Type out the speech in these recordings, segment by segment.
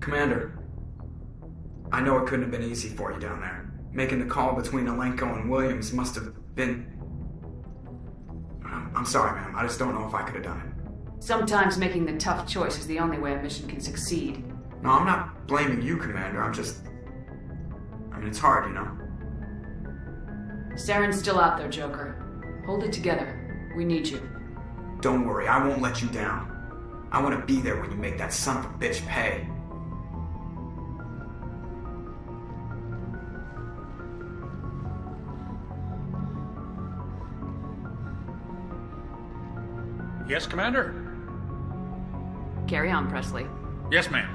Commander, I know it couldn't have been easy for you down there. Making the call between Alenko and Williams must have been... I'm sorry, ma'am. I just don't know if I could have done it. Sometimes making the tough choice is the only way a mission can succeed. No, I'm not blaming you, Commander. It's hard, you know? Saren's still out there, Joker. Hold it together. We need you. Don't worry, I won't let you down. I want to be there when you make that son of a bitch pay. Yes, Commander? Carry on, Presley. Yes, ma'am.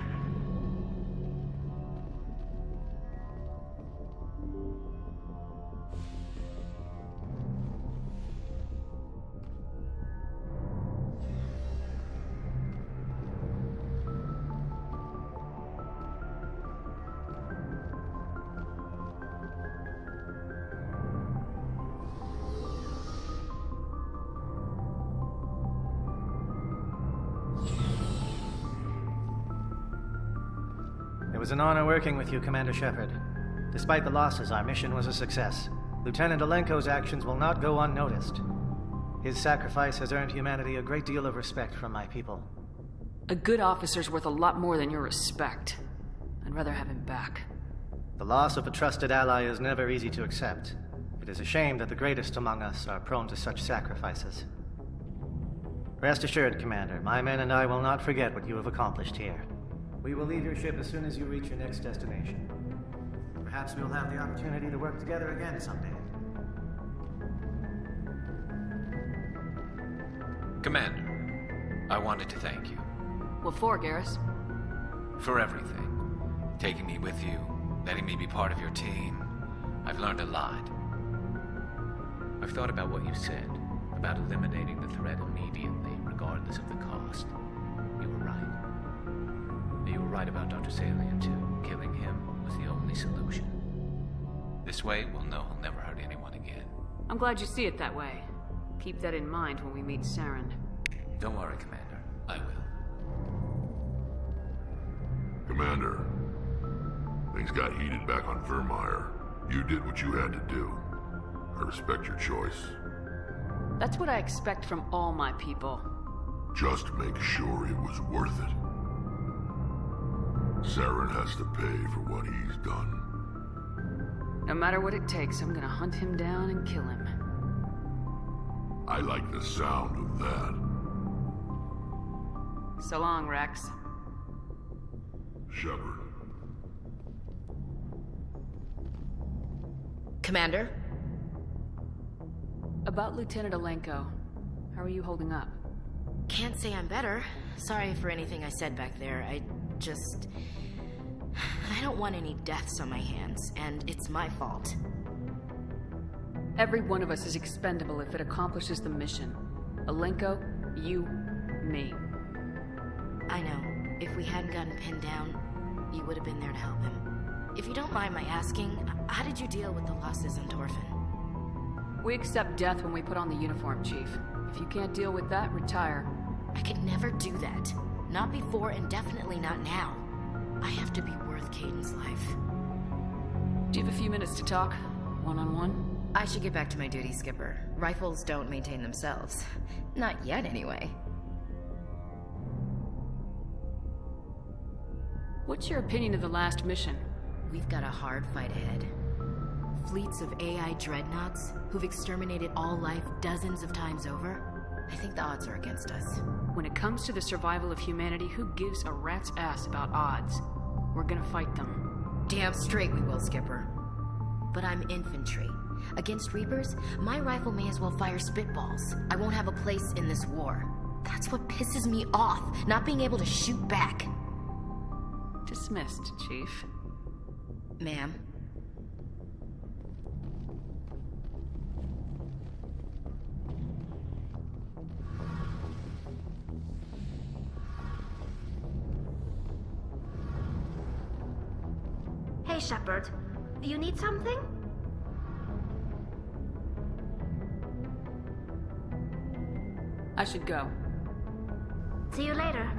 It was an honor working with you, Commander Shepard. Despite the losses, our mission was a success. Lieutenant Alenko's actions will not go unnoticed. His sacrifice has earned humanity a great deal of respect from my people. A good officer's worth a lot more than your respect. I'd rather have him back. The loss of a trusted ally is never easy to accept. It is a shame that the greatest among us are prone to such sacrifices. Rest assured, Commander, my men and I will not forget what you have accomplished here. We will leave your ship as soon as you reach your next destination. Perhaps we'll have the opportunity to work together again someday. Commander, I wanted to thank you. What for, Garrus? For everything. Taking me with you, letting me be part of your team. I've learned a lot. I've thought about what you said, about eliminating the threat immediately, regardless of the cost. You were right. You were right about Dr. Salian, too. Killing him was the only solution. This way, we'll know he'll never hurt anyone again. I'm glad you see it that way. Keep that in mind when we meet Saren. Don't worry, Commander. I will. Commander, things got heated back on Vermeer. You did what you had to do. I respect your choice. That's what I expect from all my people. Just make sure it was worth it. Saren has to pay for what he's done. No matter what it takes, I'm gonna hunt him down and kill him. I like the sound of that. So long, Rex. Shepard. Commander? About Lieutenant Alenko, how are you holding up? Can't say I'm better. Sorry for anything I said back there. I don't want any deaths on my hands, and it's my fault. Every one of us is expendable if it accomplishes the mission. Alenko, you, me. I know. If we hadn't gotten pinned down, you would have been there to help him. If you don't mind my asking, how did you deal with the losses on Torfin? We accept death when we put on the uniform, Chief. If you can't deal with that, retire. I could never do that. Not before and definitely not now. I have to be worth Kaiden's life. Do you have a few minutes to talk? One-on-one? I should get back to my duty, Skipper. Rifles don't maintain themselves. Not yet, anyway. What's your opinion of the last mission? We've got a hard fight ahead. Fleets of AI dreadnoughts who've exterminated all life dozens of times over. I think the odds are against us. When it comes to the survival of humanity, who gives a rat's ass about odds? We're gonna fight them. Damn straight we will, Skipper. But I'm infantry. Against Reapers, my rifle may as well fire spitballs. I won't have a place in this war. That's what pisses me off, not being able to shoot back. Dismissed, Chief. Ma'am. Hey, Shepard. You need something? I should go. See you later.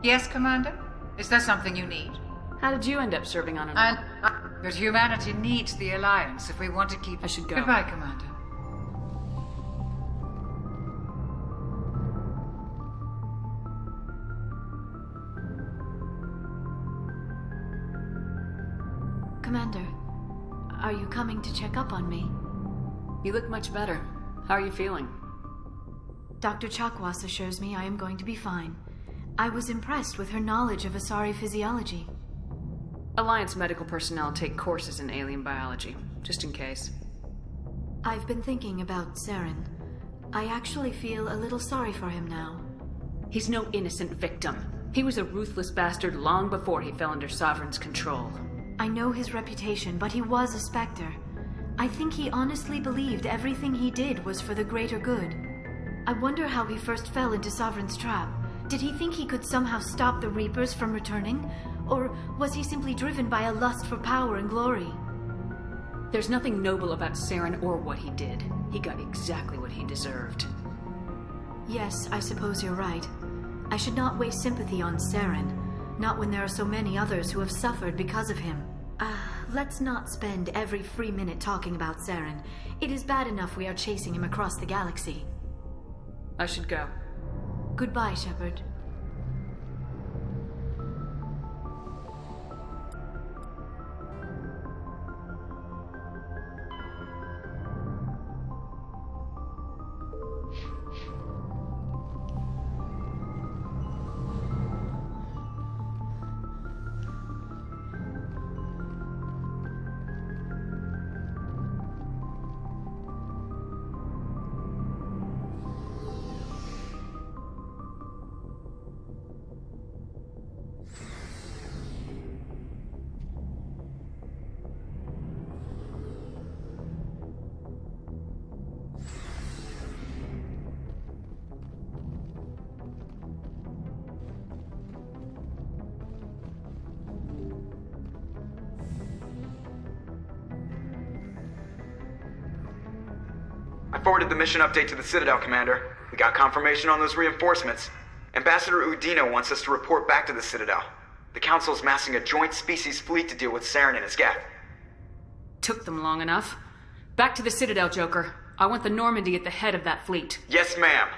Yes, Commander? Is there something you need? How did you end up serving on an... But humanity needs the Alliance if we want to keep... I should go. Goodbye, Commander. Commander, are you coming to check up on me? You look much better. How are you feeling? Dr. Chakwas assures me I am going to be fine. I was impressed with her knowledge of Asari physiology. Alliance medical personnel take courses in alien biology, just in case. I've been thinking about Saren. I actually feel a little sorry for him now. He's no innocent victim. He was a ruthless bastard long before he fell under Sovereign's control. I know his reputation, but he was a Spectre. I think he honestly believed everything he did was for the greater good. I wonder how he first fell into Sovereign's trap. Did he think he could somehow stop the Reapers from returning? Or was he simply driven by a lust for power and glory? There's nothing noble about Saren or what he did. He got exactly what he deserved. Yes, I suppose you're right. I should not waste sympathy on Saren. Not when there are so many others who have suffered because of him. Let's not spend every free minute talking about Saren. It is bad enough we are chasing him across the galaxy. I should go. Goodbye, Shepard. I forwarded the mission update to the Citadel, Commander. We got confirmation on those reinforcements. Ambassador Udina wants us to report back to the Citadel. The Council's massing a joint species fleet to deal with Saren and his Geth. Took them long enough. Back to the Citadel, Joker. I want the Normandy at the head of that fleet. Yes, ma'am.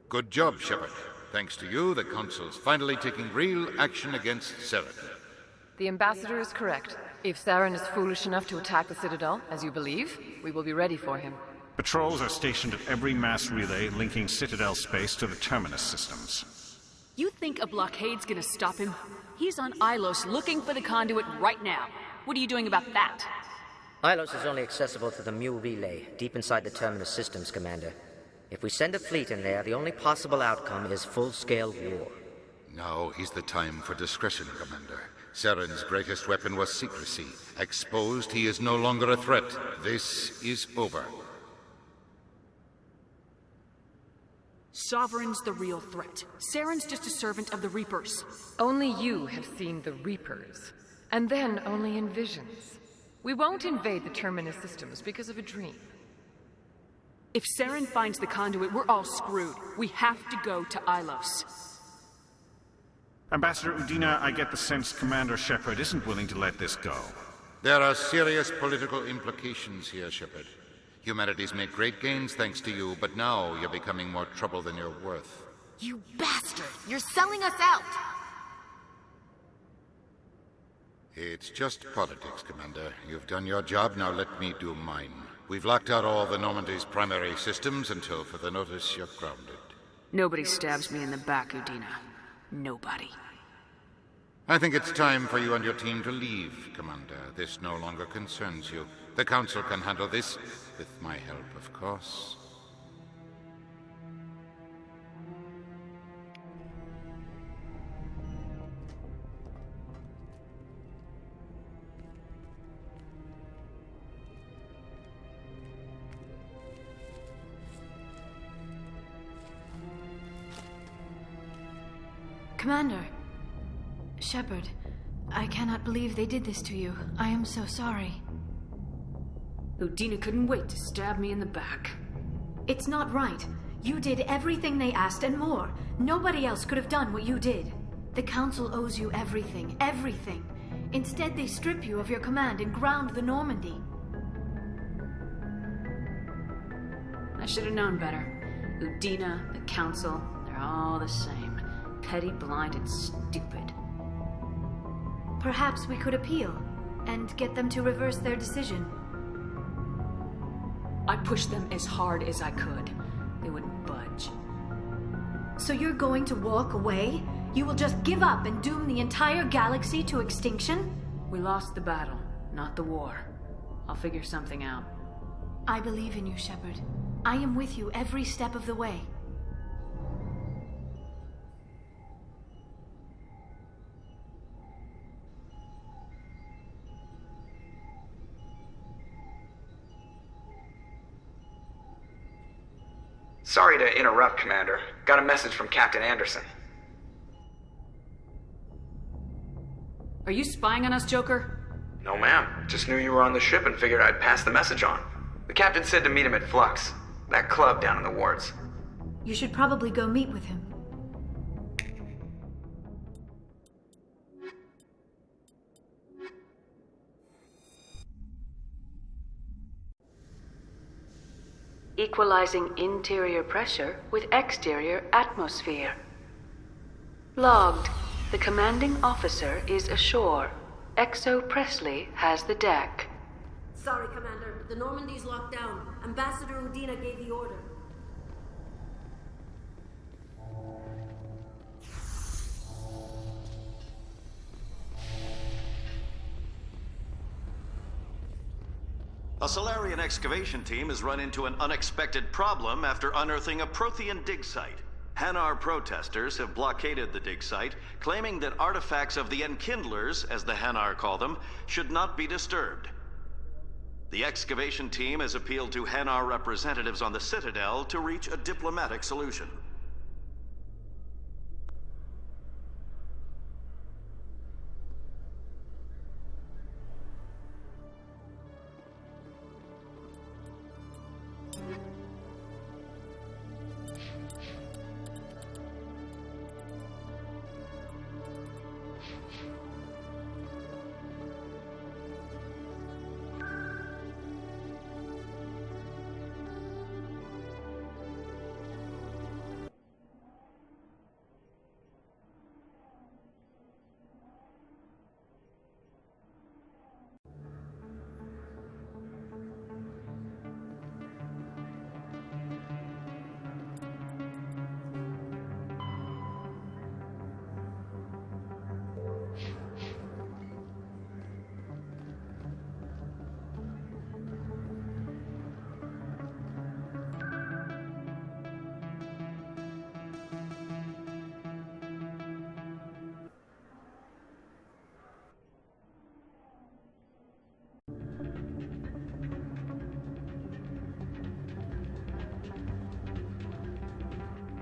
Good job, Shepard. Thanks to you, the Council's finally taking real action against Saren. The Ambassador is correct. If Saren is foolish enough to attack the Citadel, as you believe, we will be ready for him. Patrols are stationed at every mass relay linking Citadel space to the Terminus systems. You think a blockade's gonna stop him? He's on Ilos looking for the conduit right now. What are you doing about that? Ilos is only accessible to the Mu relay, deep inside the Terminus systems, Commander. If we send a fleet in there, the only possible outcome is full-scale war. Now is the time for discretion, Commander. Saren's greatest weapon was secrecy. Exposed, he is no longer a threat. This is over. Sovereign's the real threat. Saren's just a servant of the Reapers. Only you have seen the Reapers. And then only in visions. We won't invade the Terminus systems because of a dream. If Saren finds the conduit, we're all screwed. We have to go to Ilos. Ambassador Udina, I get the sense Commander Shepard isn't willing to let this go. There are serious political implications here, Shepard. Humanity's made great gains thanks to you, but now you're becoming more trouble than you're worth. You bastard! You're selling us out! It's just politics, Commander. You've done your job, now let me do mine. We've locked out all the Normandy's primary systems until further notice you're grounded. Nobody stabs me in the back, Udina. Nobody. I think it's time for you and your team to leave, Commander. This no longer concerns you. The Council can handle this, with my help, of course. Commander. Shepard, I cannot believe they did this to you. I am so sorry. Udina couldn't wait to stab me in the back. It's not right. You did everything they asked and more. Nobody else could have done what you did. The Council owes you everything, everything. Instead, they strip you of your command and ground the Normandy. I should have known better. Udina, the Council, they're all the same. Petty, blind, and stupid. Perhaps we could appeal and get them to reverse their decision. I pushed them as hard as I could. They wouldn't budge. So you're going to walk away? You will just give up and doom the entire galaxy to extinction? We lost the battle, not the war. I'll figure something out. I believe in you, Shepard. I am with you every step of the way. Sorry to interrupt, Commander. Got a message from Captain Anderson. Are you spying on us, Joker? No, ma'am. Just knew you were on the ship and figured I'd pass the message on. The captain said to meet him at Flux, that club down in the wards. You should probably go meet with him. Equalizing interior pressure with exterior atmosphere. Logged. The commanding officer is ashore. Exo Presley has the deck. Sorry, Commander. The Normandy's locked down. Ambassador Udina gave the order. A Salarian excavation team has run into an unexpected problem after unearthing a Prothean dig site. Hanar protesters have blockaded the dig site, claiming that artifacts of the Enkindlers, as the Hanar call them, should not be disturbed. The excavation team has appealed to Hanar representatives on the Citadel to reach a diplomatic solution.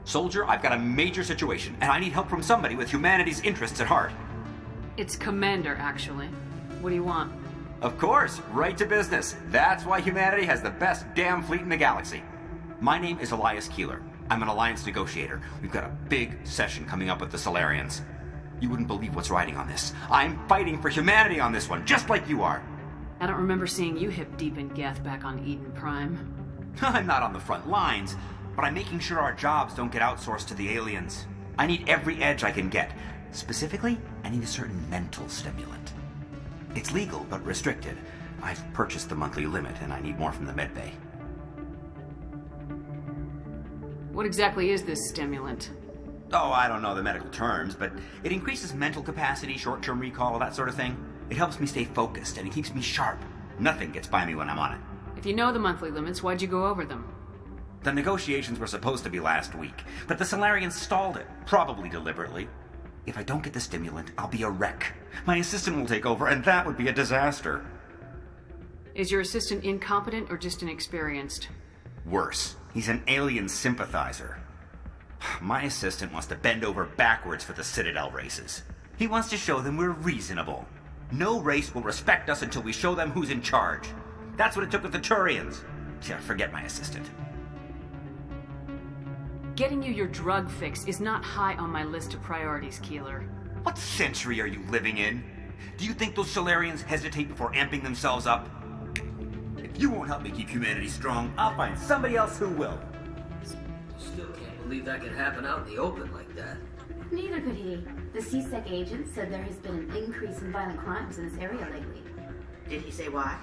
Soldier, I've got a major situation, and I need help from somebody with humanity's interests at heart. It's Commander, actually. What do you want? Of course, right to business. That's why humanity has the best damn fleet in the galaxy. My name is Elias Keeler. I'm an Alliance negotiator. We've got a big session coming up with the Salarians. You wouldn't believe what's riding on this. I'm fighting for humanity on this one, just like you are. I don't remember seeing you hip deep in Geth back on Eden Prime. I'm not on the front lines, but I'm making sure our jobs don't get outsourced to the aliens. I need every edge I can get. Specifically, I need a certain mental stimulant. It's legal, but restricted. I've purchased the monthly limit, and I need more from the medbay. What exactly is this stimulant? Oh, I don't know the medical terms, but it increases mental capacity, short-term recall, that sort of thing. It helps me stay focused, and it keeps me sharp. Nothing gets by me when I'm on it. If you know the monthly limits, why'd you go over them? The negotiations were supposed to be last week, but the Salarians stalled it, probably deliberately. If I don't get the stimulant, I'll be a wreck. My assistant will take over, and that would be a disaster. Is your assistant incompetent or just inexperienced? Worse. He's an alien sympathizer. My assistant wants to bend over backwards for the Citadel races. He wants to show them we're reasonable. No race will respect us until we show them who's in charge. That's what it took with the Turians. Yeah, forget my assistant. Getting you your drug fix is not high on my list of priorities, Keeler. What century are you living in? Do you think those Solarians hesitate before amping themselves up? If you won't help me keep humanity strong, I'll find somebody else who will. Still can't believe that could happen out in the open like that. Neither could he. The CSEC agent said there has been an increase in violent crimes in this area lately. Did he say why?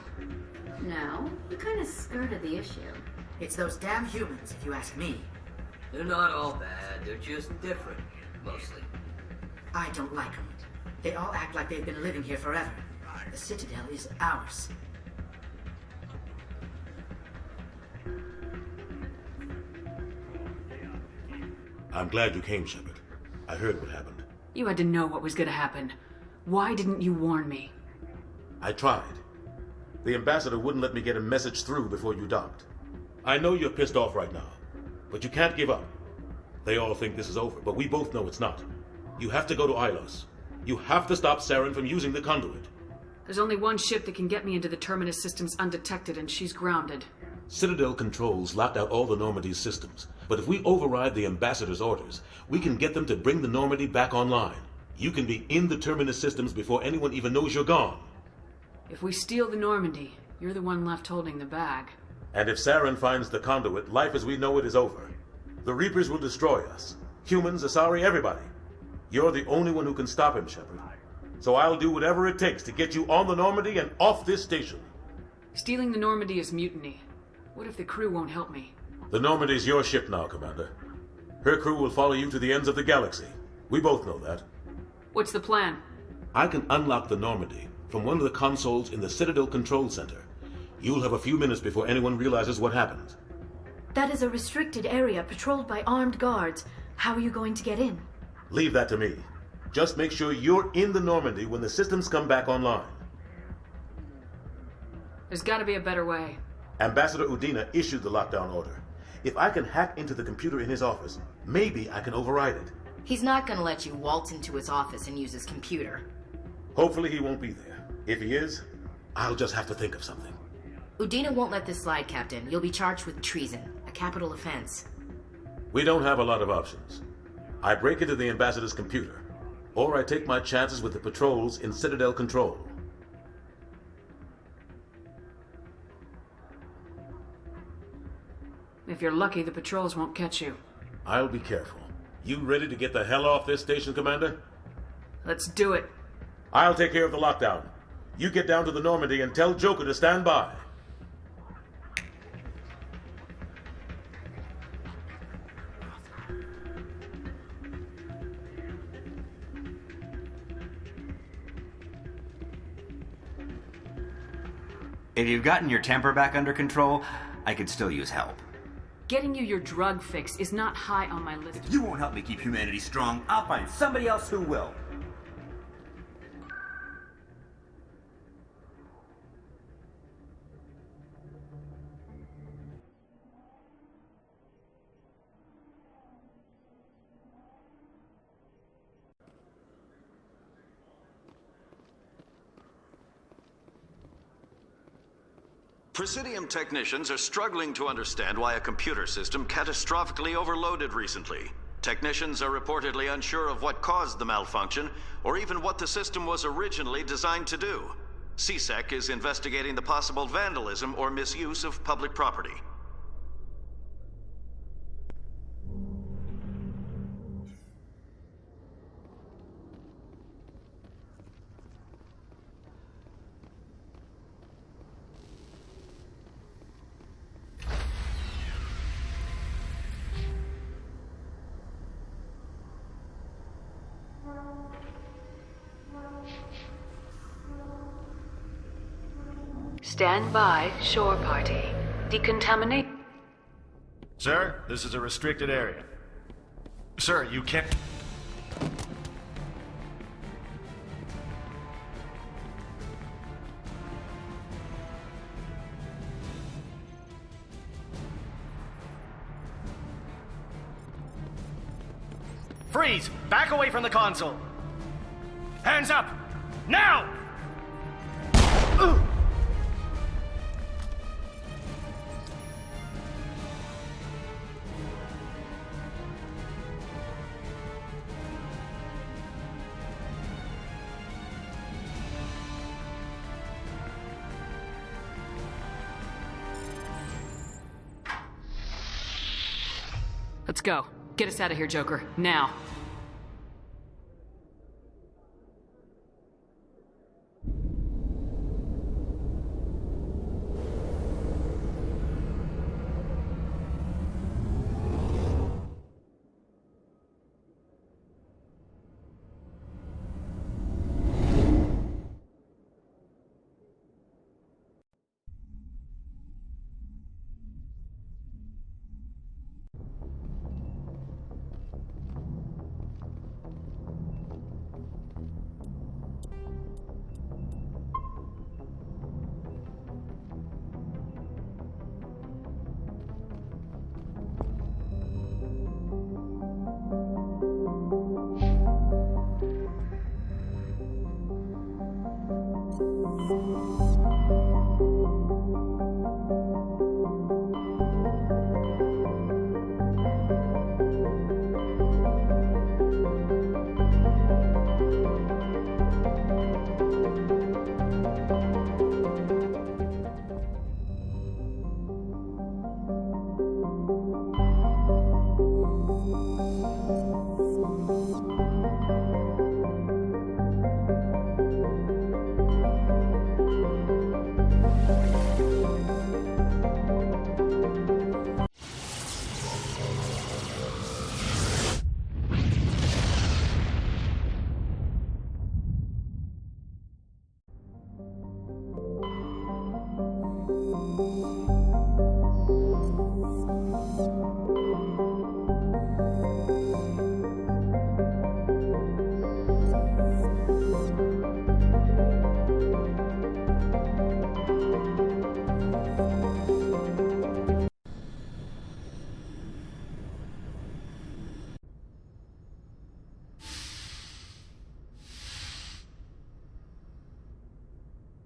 No, he kind of skirted the issue. It's those damn humans, if you ask me. They're not all bad, they're just different, mostly. I don't like them. They all act like they've been living here forever. The Citadel is ours. I'm glad you came, Shepard. I heard what happened. You had to know what was going to happen. Why didn't you warn me? I tried. The ambassador wouldn't let me get a message through before you docked. I know you're pissed off right now, but you can't give up. They all think this is over, but we both know it's not. You have to go to Ilos. You have to stop Saren from using the conduit. There's only one ship that can get me into the Terminus systems undetected, and she's grounded. Citadel controls locked out all the Normandy's systems, but if we override the ambassador's orders, we can get them to bring the Normandy back online. You can be in the Terminus systems before anyone even knows you're gone. If we steal the Normandy, you're the one left holding the bag. And if Saren finds the conduit, life as we know it is over. The Reapers will destroy us. Humans, Asari, everybody. You're the only one who can stop him, Shepard. So I'll do whatever it takes to get you on the Normandy and off this station. Stealing the Normandy is mutiny. What if the crew won't help me? The Normandy's your ship now, Commander. Her crew will follow you to the ends of the galaxy. We both know that. What's the plan? I can unlock the Normandy from one of the consoles in the Citadel Control Center. You'll have a few minutes before anyone realizes what happened. That is a restricted area patrolled by armed guards. How are you going to get in? Leave that to me. Just make sure you're in the Normandy when the systems come back online. There's got to be a better way. Ambassador Udina issued the lockdown order. If I can hack into the computer in his office, maybe I can override it. He's not gonna let you waltz into his office and use his computer. Hopefully he won't be there. If he is, I'll just have to think of something. Udina won't let this slide, Captain. You'll be charged with treason, a capital offense. We don't have a lot of options. I break into the ambassador's computer, or I take my chances with the patrols in Citadel Control. If you're lucky, the patrols won't catch you. I'll be careful. You ready to get the hell off this station, Commander? Let's do it. I'll take care of the lockdown. You get down to the Normandy and tell Joker to stand by. If you've gotten your temper back under control, I could still use help. Getting you your drug fix is not high on my list. If you won't help me keep humanity strong, I'll find somebody else who will. Presidium technicians are struggling to understand why a computer system catastrophically overloaded recently. Technicians are reportedly unsure of what caused the malfunction, or even what the system was originally designed to do. CSEC is investigating the possible vandalism or misuse of public property. Stand by, shore party. Decontaminate. Sir, this is a restricted area. Sir, you can't... Freeze! Back away from the console! Hands up! Now! Let's go. Get us out of here, Joker. Now.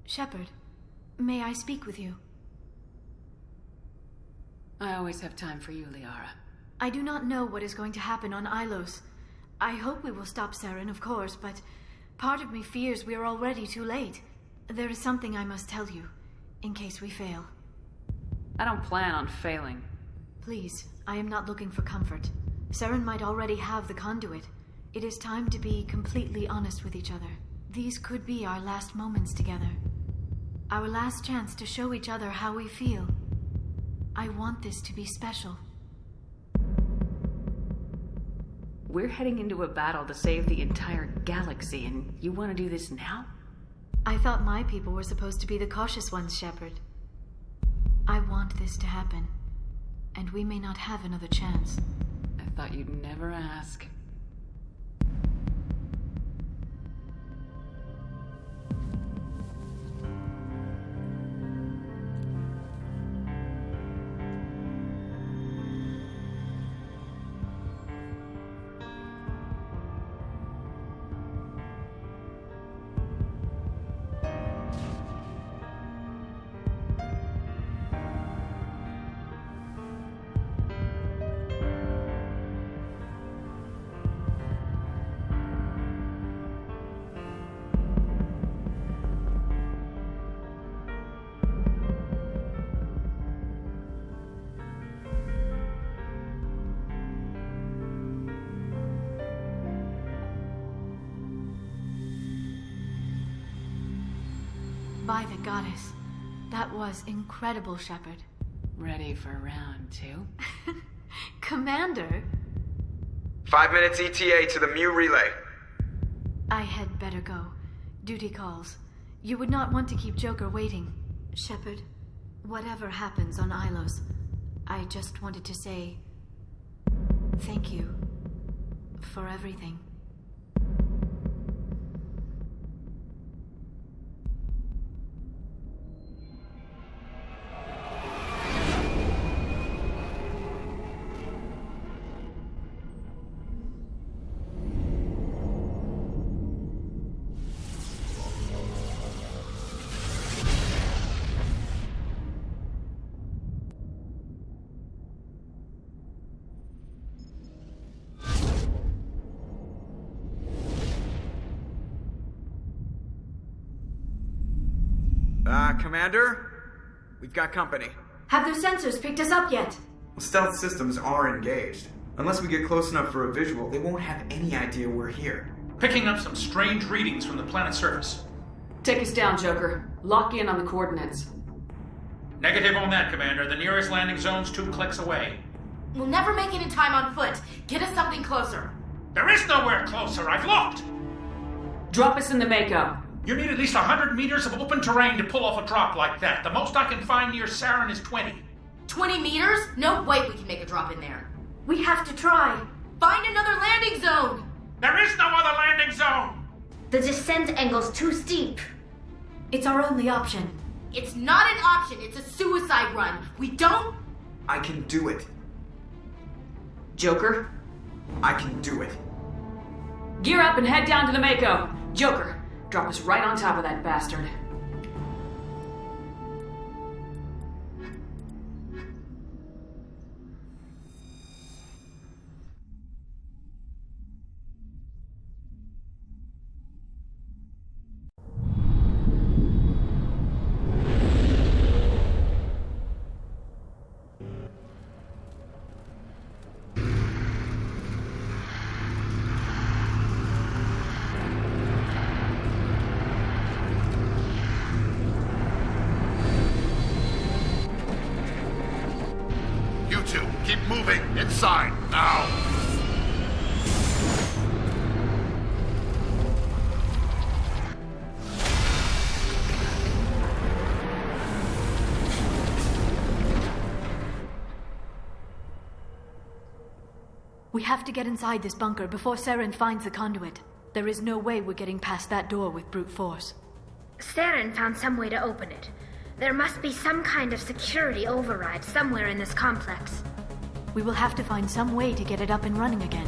Shepard, may I speak with you? I always have time for you, Liara. I do not know what is going to happen on Ilos. I hope we will stop Saren, of course, but part of me fears we are already too late. There is something I must tell you, in case we fail. I don't plan on failing. Please, I am not looking for comfort. Saren might already have the conduit. It is time to be completely honest with each other. These could be our last moments together. Our last chance to show each other how we feel. I want this to be special. We're heading into a battle to save the entire galaxy, and you want to do this now? I thought my people were supposed to be the cautious ones, Shepard. I want this to happen, and we may not have another chance. I thought you'd never ask. By the goddess. That was incredible, Shepard. Ready for round 2? Commander! 5 minutes ETA to the Mu relay. I had better go. Duty calls. You would not want to keep Joker waiting. Shepard, whatever happens on Ilos, I just wanted to say thank you for everything. Commander. We've got company. Have their sensors picked us up yet? Stealth systems are engaged. Unless we get close enough for a visual, they won't have any idea we're here. Picking up some strange readings from the planet's surface. Take us down, Joker. Lock in on the coordinates. Negative on that, Commander. The nearest landing zone's 2 clicks away. We'll never make it in time on foot. Get us something closer. There is nowhere closer. I've looked. Drop us in the Mako. You need at least 100 meters of open terrain to pull off a drop like that. The most I can find near Saren is 20. 20 meters? No way we can make a drop in there. We have to try. Find another landing zone! There is no other landing zone! The descent angle's too steep. It's our only option. It's not an option, it's a suicide run. We don't... I can do it. Joker? I can do it. Gear up and head down to the Mako. Joker, drop us right on top of that bastard. Keep moving! Inside! Now! We have to get inside this bunker before Saren finds the conduit. There is no way we're getting past that door with brute force. Saren found some way to open it. There must be some kind of security override somewhere in this complex. We will have to find some way to get it up and running again.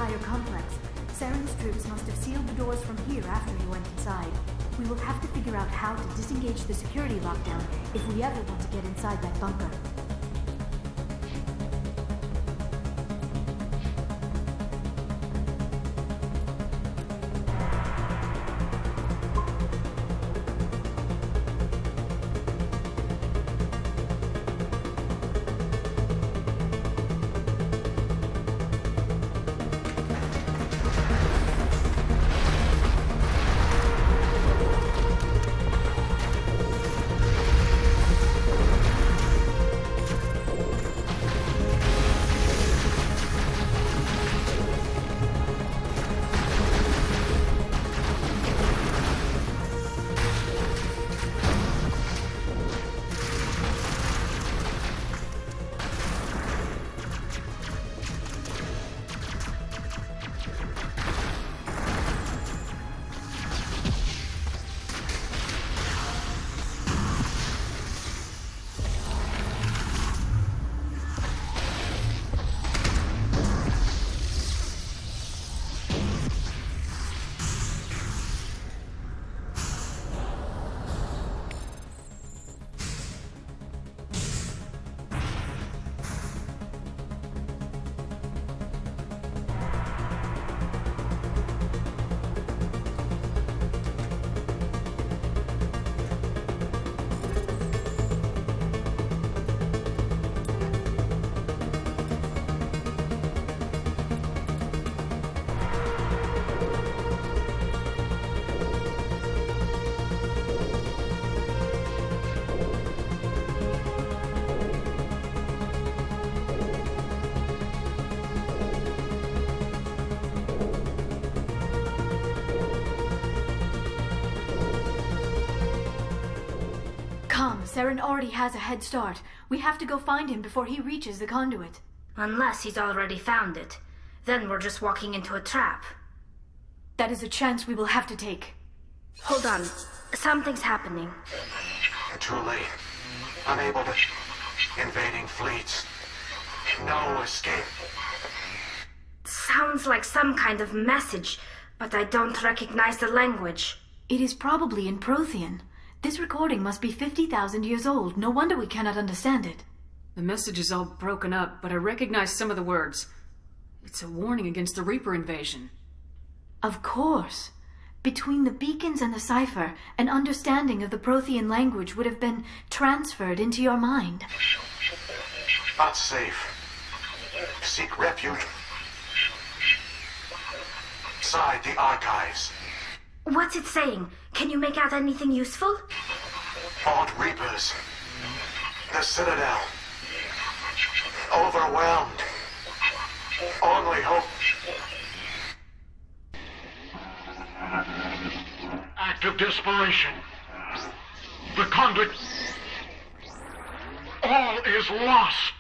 entire complex. Saren's troops must have sealed the doors from here after he went inside. We will have to figure out how to disengage the security lockdown if we ever want to get inside that bunker. Saren already has a head start. We have to go find him before he reaches the conduit. Unless he's already found it. Then we're just walking into a trap. That is a chance we will have to take. Hold on. Something's happening. Too late. Unable to... Invading fleets. No escape. Sounds like some kind of message, but I don't recognize the language. It is probably in Prothean. This recording must be 50,000 years old. No wonder we cannot understand it. The message is all broken up, but I recognize some of the words. It's a warning against the Reaper invasion. Of course. Between the beacons and the cipher, an understanding of the Prothean language would have been transferred into your mind. Not safe. Seek refuge. Inside the archives. What's it saying? Can you make out anything useful? Odd Reapers. The Citadel. Overwhelmed. Only hope. Act of desperation. The conduit. All is lost.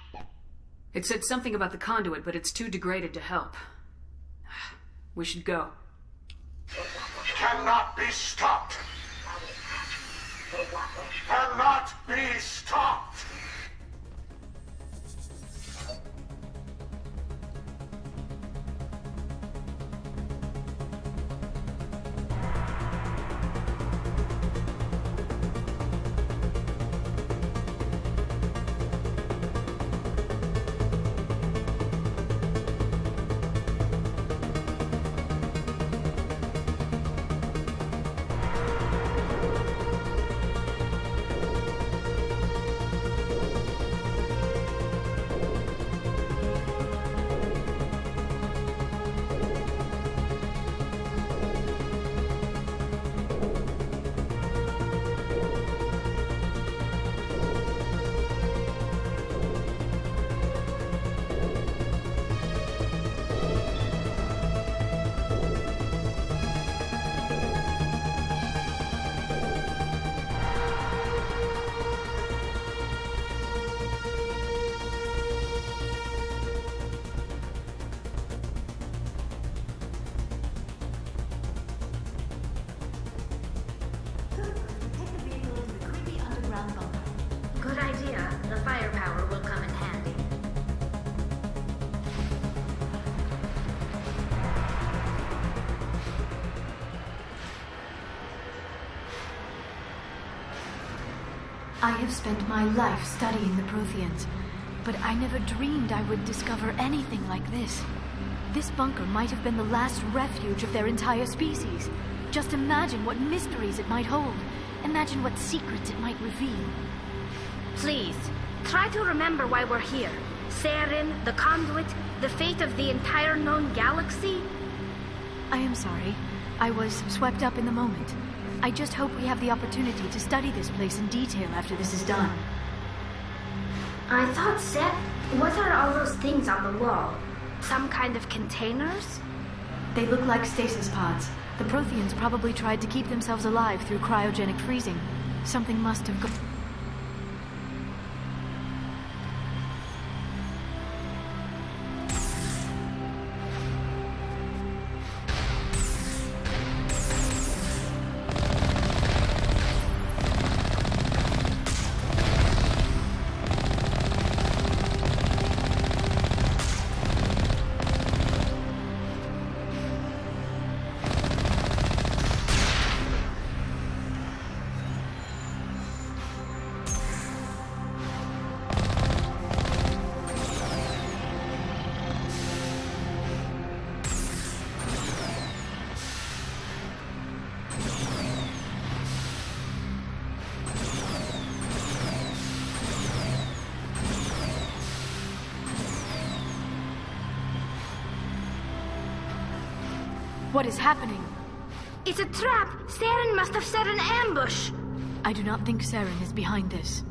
It said something about the conduit, but it's too degraded to help. We should go. Cannot be stopped. Cannot be stopped. I have spent my life studying the Protheans, but I never dreamed I would discover anything like this. This bunker might have been the last refuge of their entire species. Just imagine what mysteries it might hold. Imagine what secrets it might reveal. Please, try to remember why we're here. Saren, the Conduit, the fate of the entire known galaxy. I am sorry. I was swept up in the moment. I just hope we have the opportunity to study this place in detail after this is done. I thought, Seth, what are all those things on the wall? Some kind of containers? They look like stasis pods. The Protheans probably tried to keep themselves alive through cryogenic freezing. Something must have gone... What is happening? It's a trap! Saren must have set an ambush! I do not think Saren is behind this.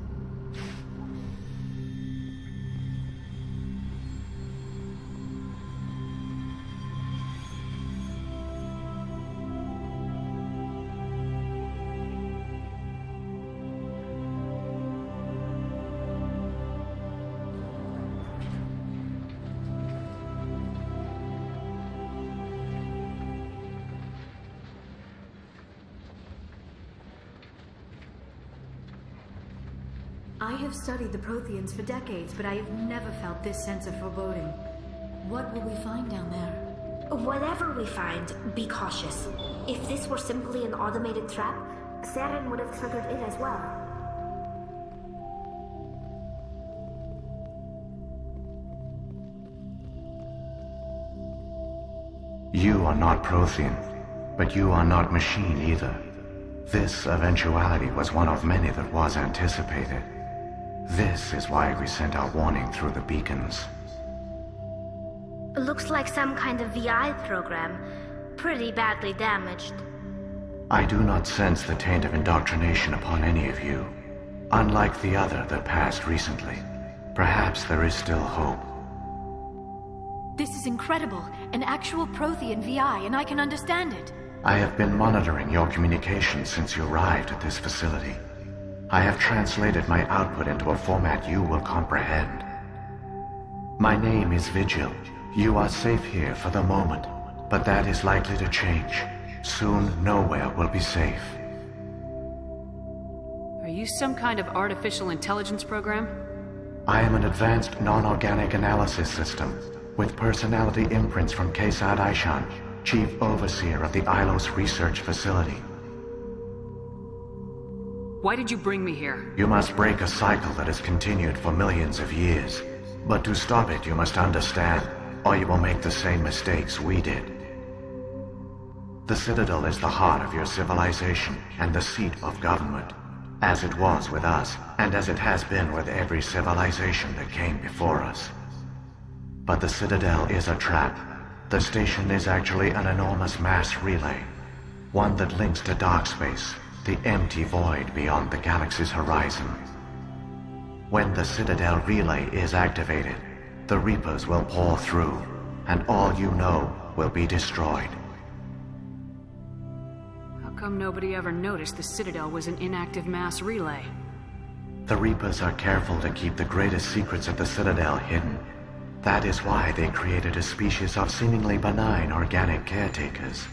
I have studied the Protheans for decades, but I have never felt this sense of foreboding. What will we find down there? Whatever we find, be cautious. If this were simply an automated trap, Saren would have triggered it as well. You are not Prothean, but you are not machine either. This eventuality was one of many that was anticipated. This is why we sent our warning through the beacons. Looks like some kind of VI program. Pretty badly damaged. I do not sense the taint of indoctrination upon any of you. Unlike the other that passed recently. Perhaps there is still hope. This is incredible. An actual Prothean VI, and I can understand it. I have been monitoring your communications since you arrived at this facility. I have translated my output into a format you will comprehend. My name is Vigil. You are safe here for the moment, but that is likely to change. Soon, nowhere will be safe. Are you some kind of artificial intelligence program? I am an advanced non-organic analysis system, with personality imprints from Kesad Aishan, Chief Overseer of the Ilos Research Facility. Why did you bring me here? You must break a cycle that has continued for millions of years. But to stop it, you must understand, or you will make the same mistakes we did. The Citadel is the heart of your civilization and the seat of government, as it was with us, and as it has been with every civilization that came before us. But the Citadel is a trap. The station is actually an enormous mass relay, one that links to dark space, the empty void beyond the galaxy's horizon. When the Citadel relay is activated, the Reapers will pour through, and all you know will be destroyed. How come nobody ever noticed the Citadel was an inactive mass relay? The Reapers are careful to keep the greatest secrets of the Citadel hidden. That is why they created a species of seemingly benign organic caretakers.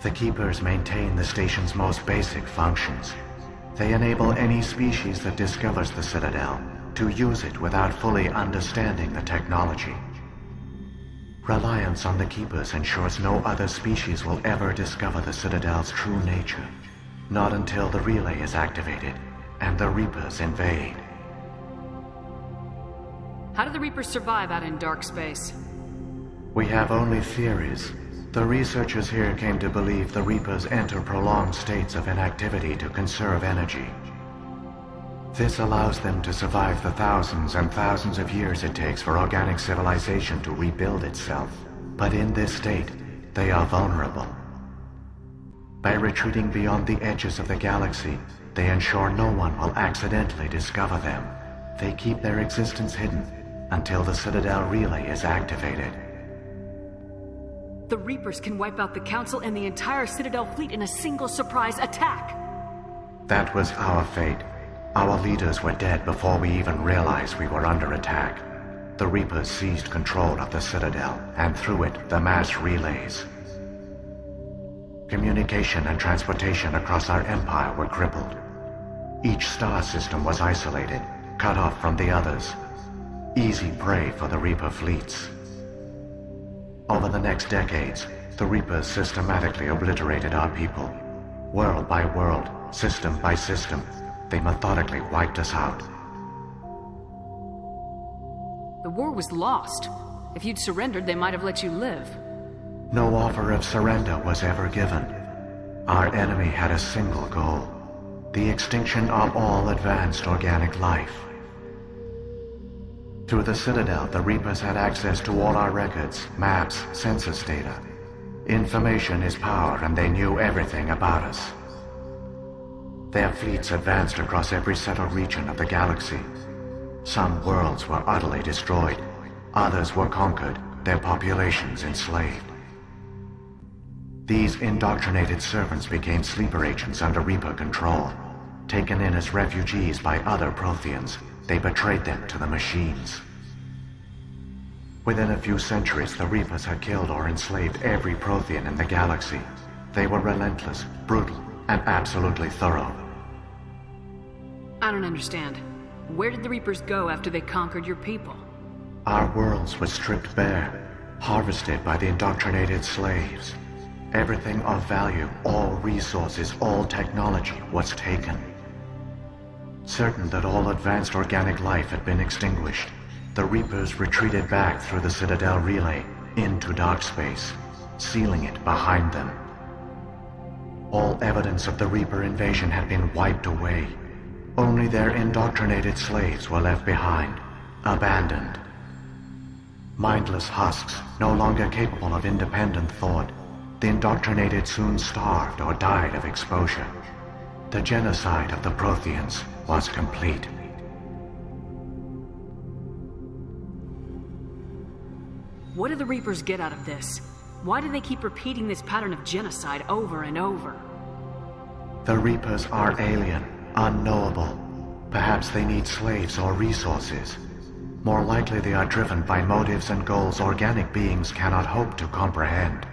The Keepers maintain the station's most basic functions. They enable any species that discovers the Citadel to use it without fully understanding the technology. Reliance on the Keepers ensures no other species will ever discover the Citadel's true nature. Not until the relay is activated, and the Reapers invade. How do the Reapers survive out in dark space? We have only theories. The researchers here came to believe the Reapers enter prolonged states of inactivity to conserve energy. This allows them to survive the thousands and thousands of years it takes for organic civilization to rebuild itself. But in this state, they are vulnerable. By retreating beyond the edges of the galaxy, they ensure no one will accidentally discover them. They keep their existence hidden until the Citadel relay is activated. The Reapers can wipe out the Council and the entire Citadel fleet in a single surprise attack! That was our fate. Our leaders were dead before we even realized we were under attack. The Reapers seized control of the Citadel, and through it, the mass relays. Communication and transportation across our empire were crippled. Each star system was isolated, cut off from the others. Easy prey for the Reaper fleets. Over the next decades, the Reapers systematically obliterated our people. World by world, system by system, they methodically wiped us out. The war was lost. If you'd surrendered, they might have let you live. No offer of surrender was ever given. Our enemy had a single goal: the extinction of all advanced organic life. Through the Citadel, the Reapers had access to all our records, maps, census data. Information is power, and they knew everything about us. Their fleets advanced across every settled region of the galaxy. Some worlds were utterly destroyed. Others were conquered, their populations enslaved. These indoctrinated servants became sleeper agents under Reaper control. Taken in as refugees by other Protheans, they betrayed them to the machines. Within a few centuries, the Reapers had killed or enslaved every Prothean in the galaxy. They were relentless, brutal, and absolutely thorough. I don't understand. Where did the Reapers go after they conquered your people? Our worlds were stripped bare, harvested by the indoctrinated slaves. Everything of value, all resources, all technology was taken. Certain that all advanced organic life had been extinguished, the Reapers retreated back through the Citadel relay into dark space, sealing it behind them. All evidence of the Reaper invasion had been wiped away. Only their indoctrinated slaves were left behind, abandoned. Mindless husks, no longer capable of independent thought, the indoctrinated soon starved or died of exposure. The genocide of the Protheans was complete. What do the Reapers get out of this? Why do they keep repeating this pattern of genocide over and over? The Reapers are alien, unknowable. Perhaps they need slaves or resources. More likely they are driven by motives and goals organic beings cannot hope to comprehend.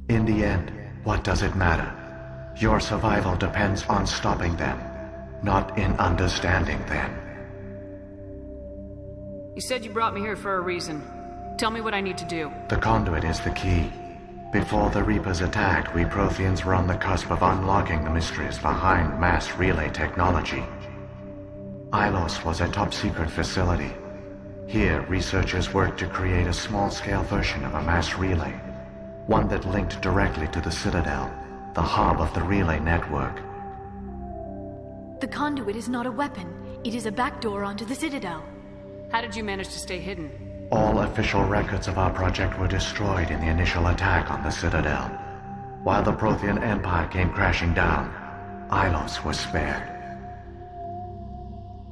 In the end, what does it matter? Your survival depends on stopping them, not in understanding them. You said you brought me here for a reason. Tell me what I need to do. The conduit is the key. Before the Reapers attacked, we Protheans were on the cusp of unlocking the mysteries behind mass relay technology. Ilos was a top-secret facility. Here, researchers worked to create a small-scale version of a mass relay, one that linked directly to the Citadel, the hub of the relay network. The conduit is not a weapon. It is a backdoor onto the Citadel. How did you manage to stay hidden? All official records of our project were destroyed in the initial attack on the Citadel. While the Prothean Empire came crashing down, Ilos was spared.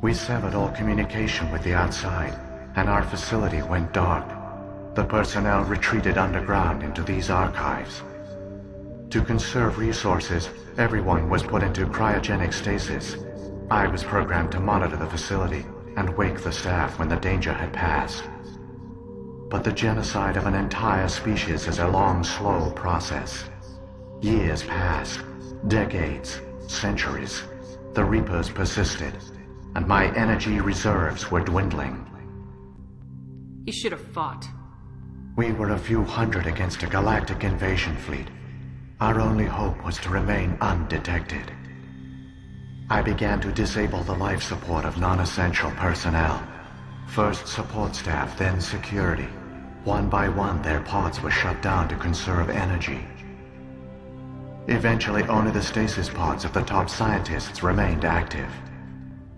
We severed all communication with the outside, and our facility went dark. The personnel retreated underground into these archives. To conserve resources, everyone was put into cryogenic stasis. I was programmed to monitor the facility and wake the staff when the danger had passed. But the genocide of an entire species is a long, slow process. Years passed, decades, centuries. The Reapers persisted, and my energy reserves were dwindling. You should have fought. We were a few hundred against a galactic invasion fleet. Our only hope was to remain undetected. I began to disable the life support of non-essential personnel. First support staff, then security. One by one, their pods were shut down to conserve energy. Eventually, only the stasis pods of the top scientists remained active.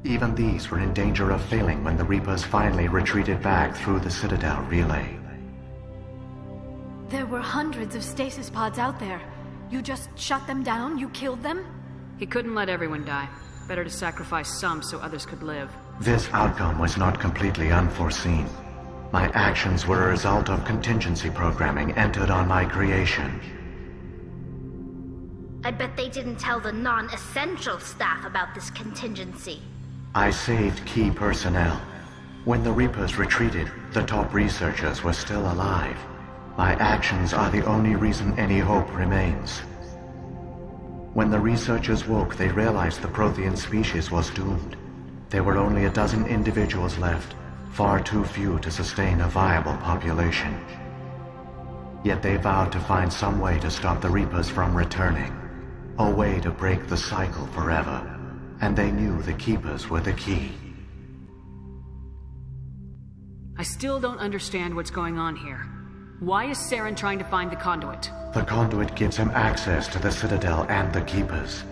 Even these were in danger of failing when the Reapers finally retreated back through the Citadel relay. There were hundreds of stasis pods out there. You just shut them down? You killed them? He couldn't let everyone die. Better to sacrifice some so others could live. This outcome was not completely unforeseen. My actions were a result of contingency programming entered on my creation. I bet they didn't tell the non-essential staff about this contingency. I saved key personnel. When the Reapers retreated, the top researchers were still alive. My actions are the only reason any hope remains. When the researchers woke, they realized the Prothean species was doomed. There were only a dozen individuals left, far too few to sustain a viable population. Yet they vowed to find some way to stop the Reapers from returning, a way to break the cycle forever. And they knew the Keepers were the key. I still don't understand what's going on here. Why is Saren trying to find the conduit? The conduit gives him access to the Citadel and the Keepers.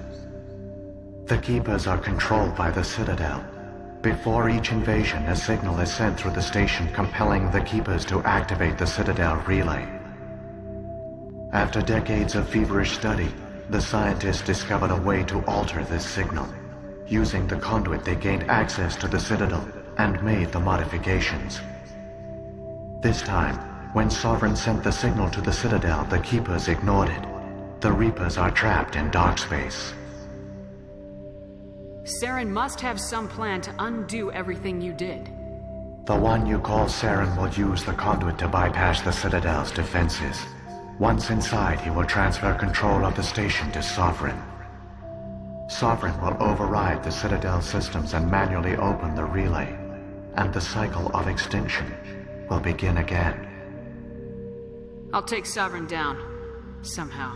The Keepers are controlled by the Citadel. Before each invasion, a signal is sent through the station compelling the Keepers to activate the Citadel relay. After decades of feverish study, the scientists discovered a way to alter this signal. Using the conduit, they gained access to the Citadel and made the modifications. This time, when Sovereign sent the signal to the Citadel, the Keepers ignored it. The Reapers are trapped in dark space. Saren must have some plan to undo everything you did. The one you call Saren will use the conduit to bypass the Citadel's defenses. Once inside, he will transfer control of the station to Sovereign. Sovereign will override the Citadel systems and manually open the relay, and the cycle of extinction will begin again. I'll take Sovereign down. Somehow.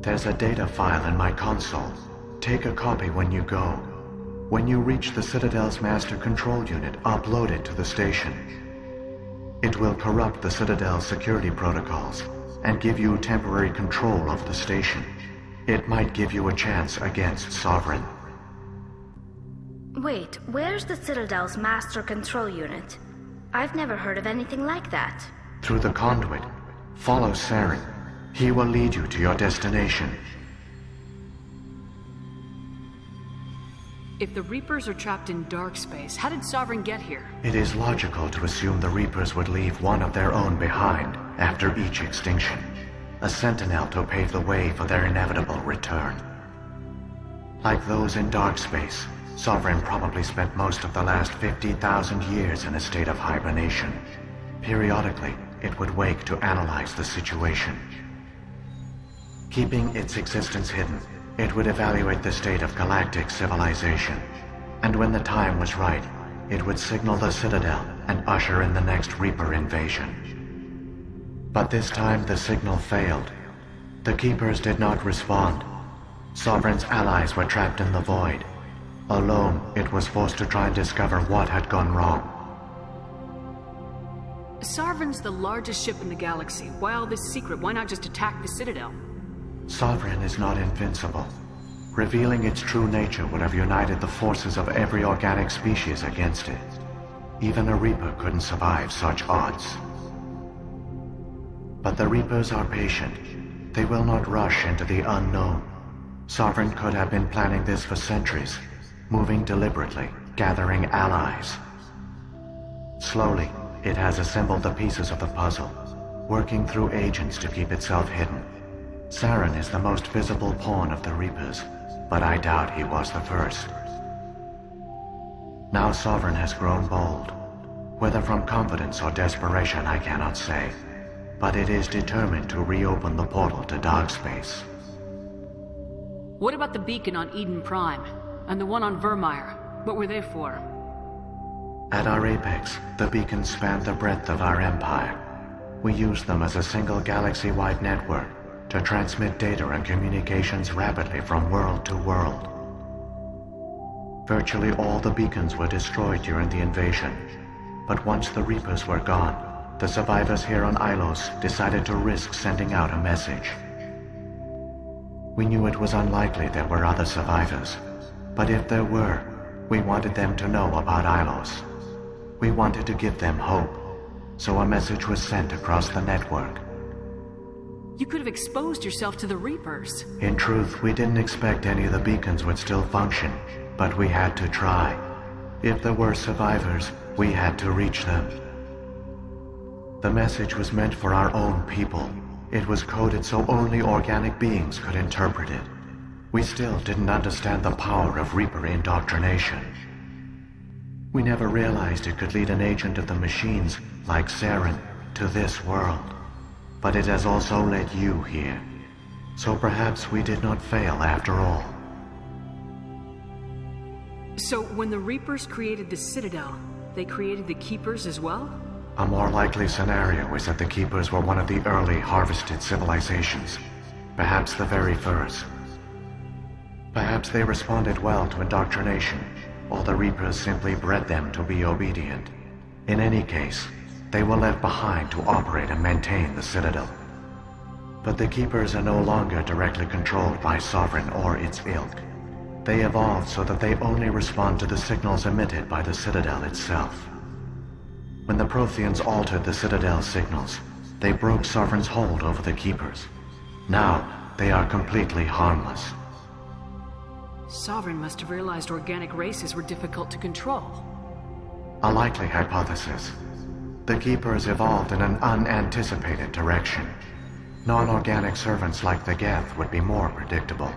There's a data file in my console. Take a copy when you go. When you reach the Citadel's master control unit, upload it to the station. It will corrupt the Citadel's security protocols and give you temporary control of the station. It might give you a chance against Sovereign. Wait, where's the Citadel's master control unit? I've never heard of anything like that. Through the conduit, follow Saren. He will lead you to your destination. If the Reapers are trapped in dark space, how did Sovereign get here? It is logical to assume the Reapers would leave one of their own behind after each extinction. A sentinel to pave the way for their inevitable return. Like those in dark space, Sovereign probably spent most of the last 50,000 years in a state of hibernation. Periodically, it would wake to analyze the situation. Keeping its existence hidden, it would evaluate the state of galactic civilization. And when the time was right, it would signal the Citadel and usher in the next Reaper invasion. But this time the signal failed. The Keepers did not respond. Sovereign's allies were trapped in the void. Alone, it was forced to try and discover what had gone wrong. Sovereign's the largest ship in the galaxy. Why all this secret? Why not just attack the Citadel? Sovereign is not invincible. Revealing its true nature would have united the forces of every organic species against it. Even a Reaper couldn't survive such odds. But the Reapers are patient. They will not rush into the unknown. Sovereign could have been planning this for centuries, moving deliberately, gathering allies. Slowly, it has assembled the pieces of the puzzle, working through agents to keep itself hidden. Saren is the most visible pawn of the Reapers, but I doubt he was the first. Now Sovereign has grown bold. Whether from confidence or desperation, I cannot say. But it is determined to reopen the portal to dark space. What about the beacon on Eden Prime? And the one on Vermeer? What were they for? At our apex, the beacons spanned the breadth of our empire. We used them as a single galaxy-wide network to transmit data and communications rapidly from world to world. Virtually all the beacons were destroyed during the invasion. But once the Reapers were gone, the survivors here on Ilos decided to risk sending out a message. We knew it was unlikely there were other survivors, but if there were, we wanted them to know about Ilos. We wanted to give them hope, so a message was sent across the network. You could have exposed yourself to the Reapers. In truth, we didn't expect any of the beacons would still function, but we had to try. If there were survivors, we had to reach them. The message was meant for our own people. It was coded so only organic beings could interpret it. We still didn't understand the power of Reaper indoctrination. We never realized it could lead an agent of the machines, like Saren, to this world. But it has also led you here. So perhaps we did not fail after all. So when the Reapers created the Citadel, they created the Keepers as well? A more likely scenario is that the Keepers were one of the early harvested civilizations. Perhaps the very first. Perhaps they responded well to indoctrination, or the Reapers simply bred them to be obedient. In any case, they were left behind to operate and maintain the Citadel. But the Keepers are no longer directly controlled by Sovereign or its ilk. They evolved so that they only respond to the signals emitted by the Citadel itself. When the Protheans altered the Citadel's signals, they broke Sovereign's hold over the Keepers. Now, they are completely harmless. Sovereign must have realized organic races were difficult to control. A likely hypothesis. The Keepers evolved in an unanticipated direction. Non-organic servants like the Geth would be more predictable.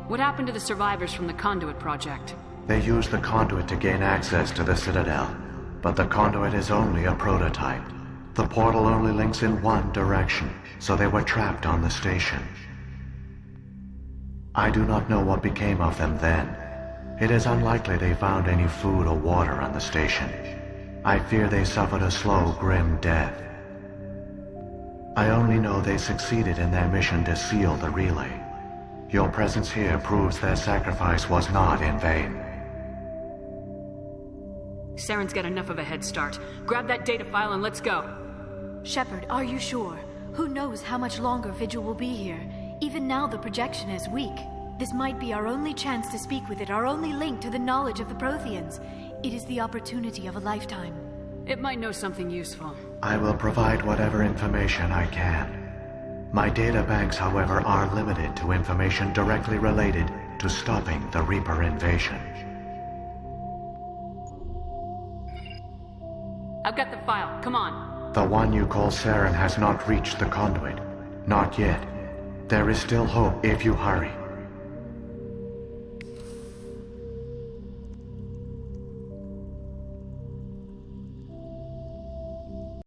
What happened to the survivors from the Conduit project? They used the Conduit to gain access to the Citadel, but the Conduit is only a prototype. The portal only links in one direction, so they were trapped on the station. I do not know what became of them then. It is unlikely they found any food or water on the station. I fear they suffered a slow, grim death. I only know they succeeded in their mission to seal the relay. Your presence here proves their sacrifice was not in vain. Saren's got enough of a head start. Grab that data file and let's go. Shepard, are you sure? Who knows how much longer Vigil will be here? Even now the projection is weak. This might be our only chance to speak with it, our only link to the knowledge of the Protheans. It is the opportunity of a lifetime. It might know something useful. I will provide whatever information I can. My data banks, however, are limited to information directly related to stopping the Reaper invasion. I've got the file. Come on. The one you call Saren has not reached the Conduit. Not yet. There is still hope if you hurry.